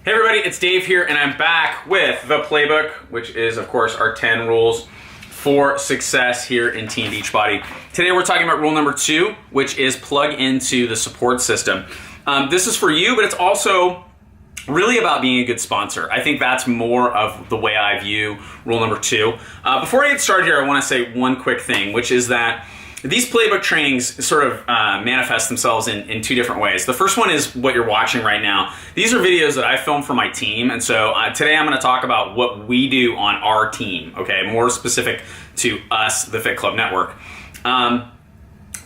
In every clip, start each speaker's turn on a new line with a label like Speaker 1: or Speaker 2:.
Speaker 1: Hey everybody, it's Dave here, and I'm back with the Playbook, which is, of course, our 10 rules for success here in Team Beachbody. Today we're talking about rule number 2, which is plug into the support system. This is for you, but it's also really about being a good sponsor. I think that's more of the way I view rule number 2. Before I get started here, I want to say one quick thing, which is that these Playbook trainings sort of manifest themselves in two different ways. The first one is what you're watching right now. These are videos that I filmed for my team, and so today I'm going to talk about what we do on our team, okay? More specific to us, the Fit Club Network.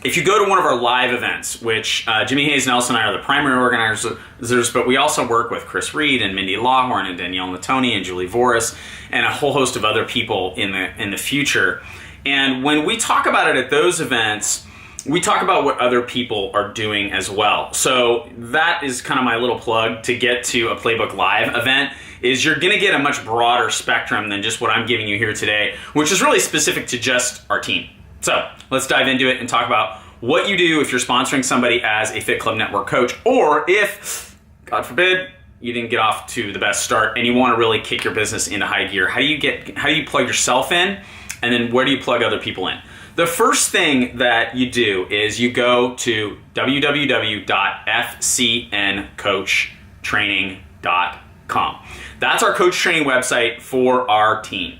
Speaker 1: If you go to one of our live events, which Jimmy Hayes Nelson and I are the primary organizers, but we also work with Chris Reed and Mindy Lawhorn and Danielle Natoni and Julie Voris and a whole host of other people in the future. And when we talk about it at those events, we talk about what other people are doing as well. So that is kind of my little plug to get to a Playbook Live event, is you're gonna get a much broader spectrum than just what I'm giving you here today, which is really specific to just our team. So let's dive into it and talk about what you do if you're sponsoring somebody as a Fit Club Network coach, or if, God forbid, you didn't get off to the best start and you wanna really kick your business into high gear. How do you plug yourself in? And then where do you plug other people in? The first thing that you do is you go to www.fcncoachtraining.com. That's our coach training website for our team.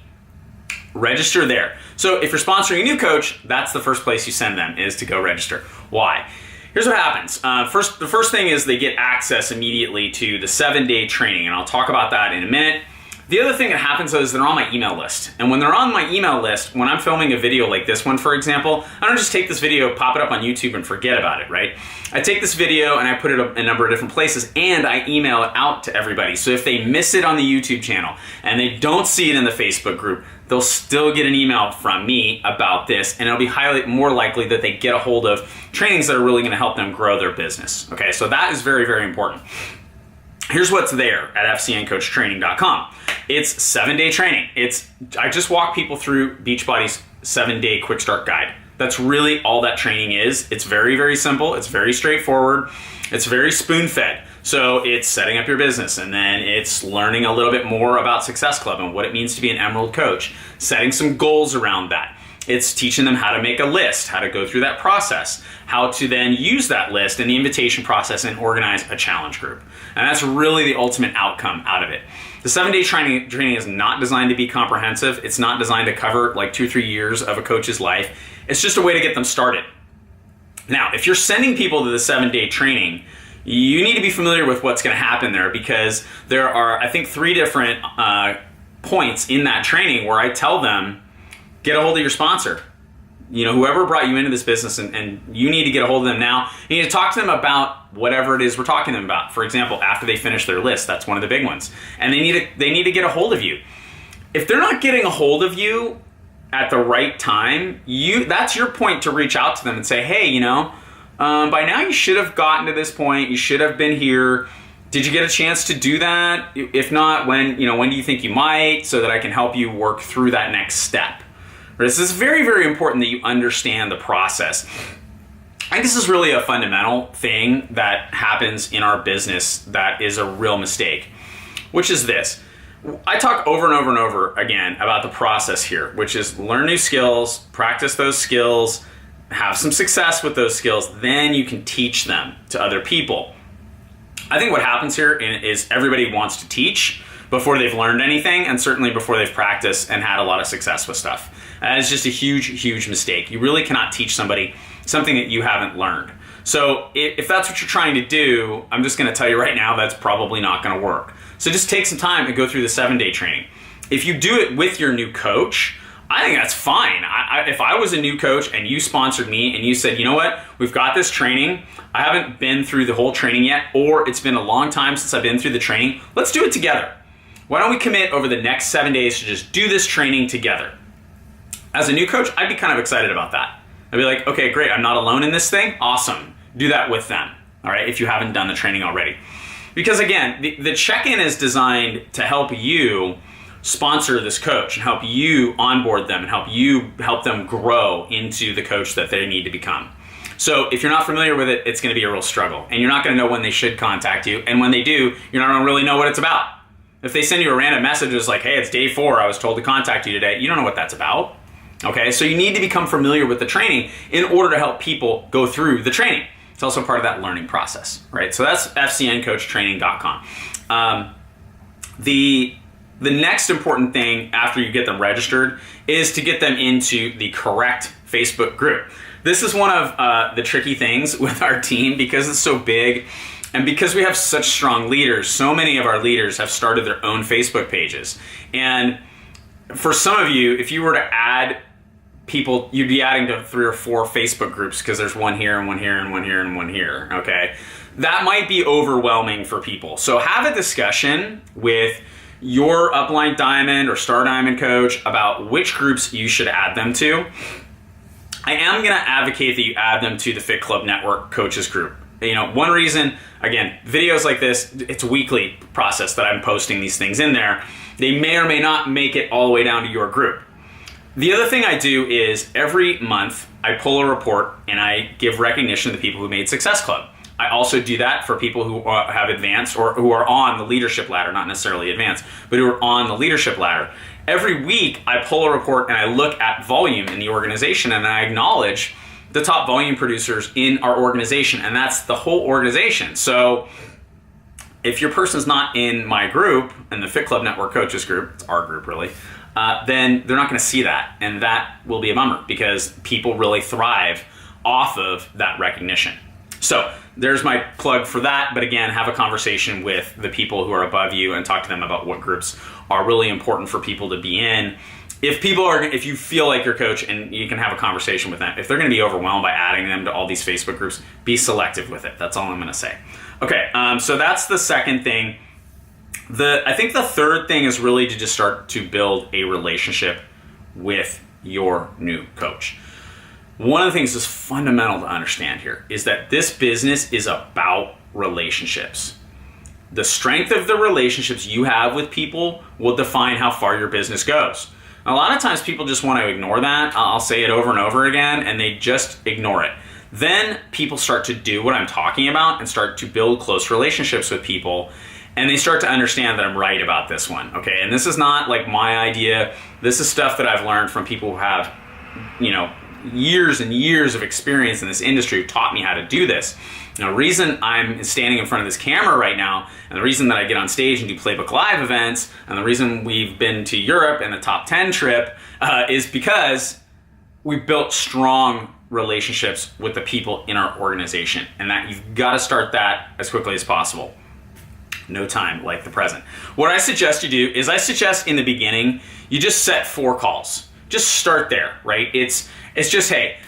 Speaker 1: Register there. So if you're sponsoring a new coach, that's the first place you send them, is to go register. Why? Here's what happens. The first thing is they get access immediately to the 7-day training, and I'll talk about that in a minute. The other thing that happens is they're on my email list. And when they're on my email list, when I'm filming a video like this one, for example, I don't just take this video, pop it up on YouTube and forget about it, right? I take this video and I put it up in a number of different places and I email it out to everybody. So if they miss it on the YouTube channel and they don't see it in the Facebook group, they'll still get an email from me about this, and it'll be highly more likely that they get a hold of trainings that are really gonna help them grow their business. Okay, so that is very, very important. Here's what's there at fcncoachtraining.com. It's 7-day training. I just walk people through Beachbody's 7-day quick start guide. That's really all that training is. It's very, very simple. It's very straightforward. It's very spoon-fed. So it's setting up your business, and then it's learning a little bit more about Success Club and what it means to be an Emerald coach, setting some goals around that. It's teaching them how to make a list, how to go through that process, how to then use that list in the invitation process and organize a challenge group. And that's really the ultimate outcome out of it. The 7-day training is not designed to be comprehensive. It's not designed to cover like 2 or 3 years of a coach's life. It's just a way to get them started. Now, if you're sending people to the 7-day training, you need to be familiar with what's going to happen there, because there are, I think, 3 different points in that training where I tell them, get a hold of your sponsor. You know, whoever brought you into this business, and you need to get a hold of them now. You need to talk to them about whatever it is we're talking to them about. For example, after they finish their list, that's one of the big ones. And they need to get a hold of you. If they're not getting a hold of you at the right time, that's your point to reach out to them and say, hey, by now you should have gotten to this point. You should have been here. Did you get a chance to do that? If not, when do you think you might, so that I can help you work through that next step? This is very, very important that you understand the process. I think this is really a fundamental thing that happens in our business that is a real mistake, which is this. I talk over and over and over again about the process here, which is learn new skills, practice those skills, have some success with those skills, then you can teach them to other people. I think what happens here is everybody wants to teach before they've learned anything, and certainly before they've practiced and had a lot of success with stuff. That is just a huge, huge mistake. You really cannot teach somebody something that you haven't learned. So if that's what you're trying to do, I'm just going to tell you right now, that's probably not going to work. So just take some time and go through the 7-day training. If you do it with your new coach, I think that's fine. If I was a new coach and you sponsored me and you said, you know what, we've got this training, I haven't been through the whole training yet, or it's been a long time since I've been through the training, let's do it together. Why don't we commit over the next 7 days to just do this training together? As a new coach, I'd be kind of excited about that. I'd be like, okay, great, I'm not alone in this thing. Awesome. Do that with them, all right, if you haven't done the training already. Because again, the check-in is designed to help you sponsor this coach and help you onboard them and help them grow into the coach that they need to become. So if you're not familiar with it, it's going to be a real struggle, and you're not going to know when they should contact you. And when they do, you're not going to really know what it's about. If they send you a random message that's like, hey, it's day 4, I was told to contact you today, you don't know what that's about. Okay, so you need to become familiar with the training in order to help people go through the training. It's also part of that learning process, right? So that's fcncoachtraining.com. The next important thing after you get them registered is to get them into the correct Facebook group. This is one of the tricky things with our team because it's so big and because we have such strong leaders. So many of our leaders have started their own Facebook pages. And for some of you, if you were to add people, you'd be adding to 3 or 4 Facebook groups because there's one here and one here and one here and one here, okay? That might be overwhelming for people. So have a discussion with your upline diamond or star diamond coach about which groups you should add them to. I am going to advocate that you add them to the Fit Club Network coaches group. You know, one reason, again, videos like this, it's a weekly process that I'm posting these things in there. They may or may not make it all the way down to your group. The other thing I do is every month I pull a report and I give recognition to the people who made Success Club. I also do that for people who have advanced or who are on the leadership ladder, not necessarily advanced, but who are on the leadership ladder. Every week I pull a report and I look at volume in the organization and I acknowledge the top volume producers in our organization, and that's the whole organization. So if your person's not in my group, in the Fit Club Network Coaches group, it's our group really, then they're not going to see that, and that will be a bummer because people really thrive off of that recognition. So there's my plug for that, but again, have a conversation with the people who are above you and talk to them about what groups are really important for people to be in. If you feel like your coach, and you can have a conversation with them, if they're going to be overwhelmed by adding them to all these Facebook groups, be selective with it. That's all I'm going to say. Okay, so that's the second thing. I think the third thing is really to just start to build a relationship with your new coach. One of the things that's fundamental to understand here is that this business is about relationships. The strength of the relationships you have with people will define how far your business goes. A lot of times people just want to ignore that. I'll say it over and over again, and they just ignore it. Then people start to do what I'm talking about and start to build close relationships with people, and they start to understand that I'm right about this one, okay? And this is not like my idea. This is stuff that I've learned from people who have, years and years of experience in this industry who taught me how to do this. The reason I'm standing in front of this camera right now, and the reason that I get on stage and do Playbook Live events, and the reason we've been to Europe and the top 10 trip is because we built strong relationships with the people in our organization, and that you've got to start that as quickly as possible. No time like the present. What I suggest you do is I suggest in the beginning, you just set 4 calls. Just start there, right? It's just, hey,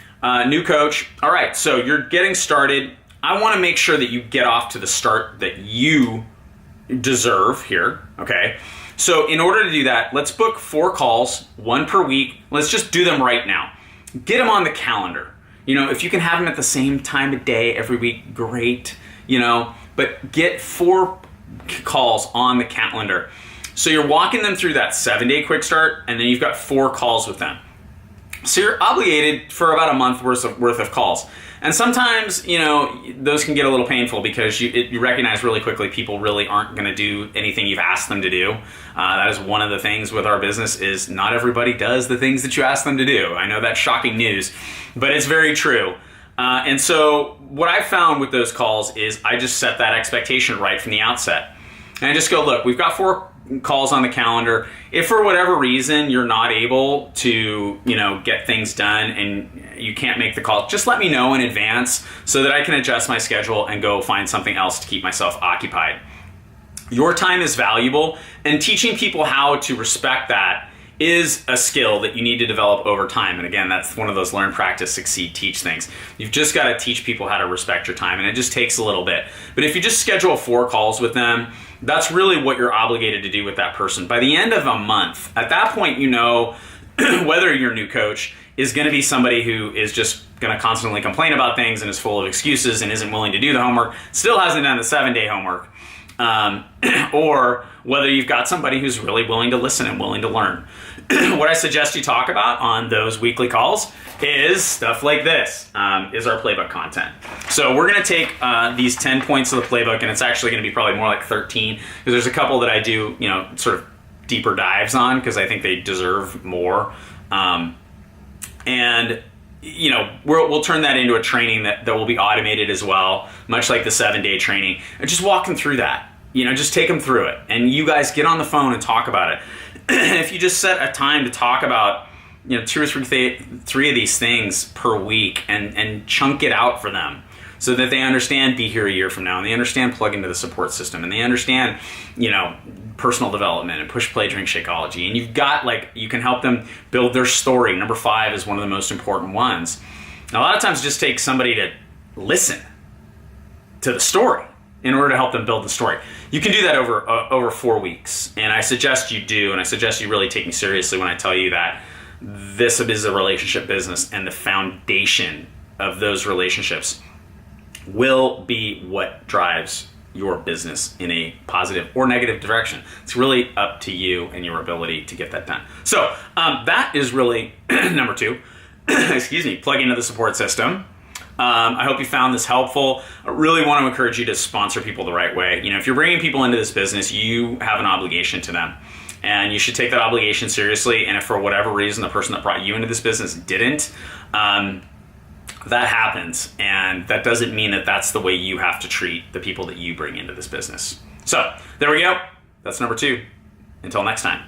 Speaker 1: new coach. All right, so you're getting started. I want to make sure that you get off to the start that you deserve here, okay? So in order to do that, let's book 4 calls, 1 per week. Let's just do them right now. Get them on the calendar. If you can have them at the same time of day every week, great, but get 4 calls on the calendar. So you're walking them through that 7-day quick start, and then you've got 4 calls with them. So you're obligated for about a month worth of calls. And sometimes, those can get a little painful because you recognize really quickly people really aren't going to do anything you've asked them to do. That is one of the things with our business is not everybody does the things that you ask them to do. I know that's shocking news, but it's very true. And so what I found with those calls is I just set that expectation right from the outset. And I just go, look, we've got 4 calls on the calendar. If for whatever reason you're not able to, get things done and you can't make the call, just let me know in advance so that I can adjust my schedule and go find something else to keep myself occupied. Your time is valuable, and teaching people how to respect that is a skill that you need to develop over time. And again, that's one of those learn, practice, succeed, teach things. You've just got to teach people how to respect your time, and it just takes a little bit. But if you just schedule 4 calls with them, that's really what you're obligated to do with that person. By the end of a month, at that point, whether your new coach is going to be somebody who is just going to constantly complain about things and is full of excuses and isn't willing to do the homework, still hasn't done the 7-day homework, or whether you've got somebody who's really willing to listen and willing to learn. What I suggest you talk about on those weekly calls is stuff like this, is our playbook content. So we're going to take these 10 points of the playbook, and it's actually going to be probably more like 13, because there's a couple that I do, sort of deeper dives on, because I think they deserve more. And we'll turn that into a training that will be automated as well, much like the 7-day training. And just walk them through that. Just take them through it. And you guys get on the phone and talk about it. And if you just set a time to talk about, 2 or 3 of these things per week and chunk it out for them so that they understand Be Here a year from now, and they understand plug into the support system, and they understand, personal development and push, play, drink, Shakeology. And you've got, you can help them build their story. Number 5 is one of the most important ones. Now, a lot of times it just takes somebody to listen to the story in order to help them build the story. You can do that over 4 weeks. And I suggest you do, and I suggest you really take me seriously when I tell you that this is a relationship business, and the foundation of those relationships will be what drives your business in a positive or negative direction. It's really up to you and your ability to get that done. So that is really number 2. Excuse me, plug into the support system. I hope you found this helpful. I really want to encourage you to sponsor people the right way. If you're bringing people into this business, you have an obligation to them, and you should take that obligation seriously. And if for whatever reason the person that brought you into this business didn't, that happens, and that doesn't mean that that's the way you have to treat the people that you bring into this business. So there we go. That's number 2. Until next time.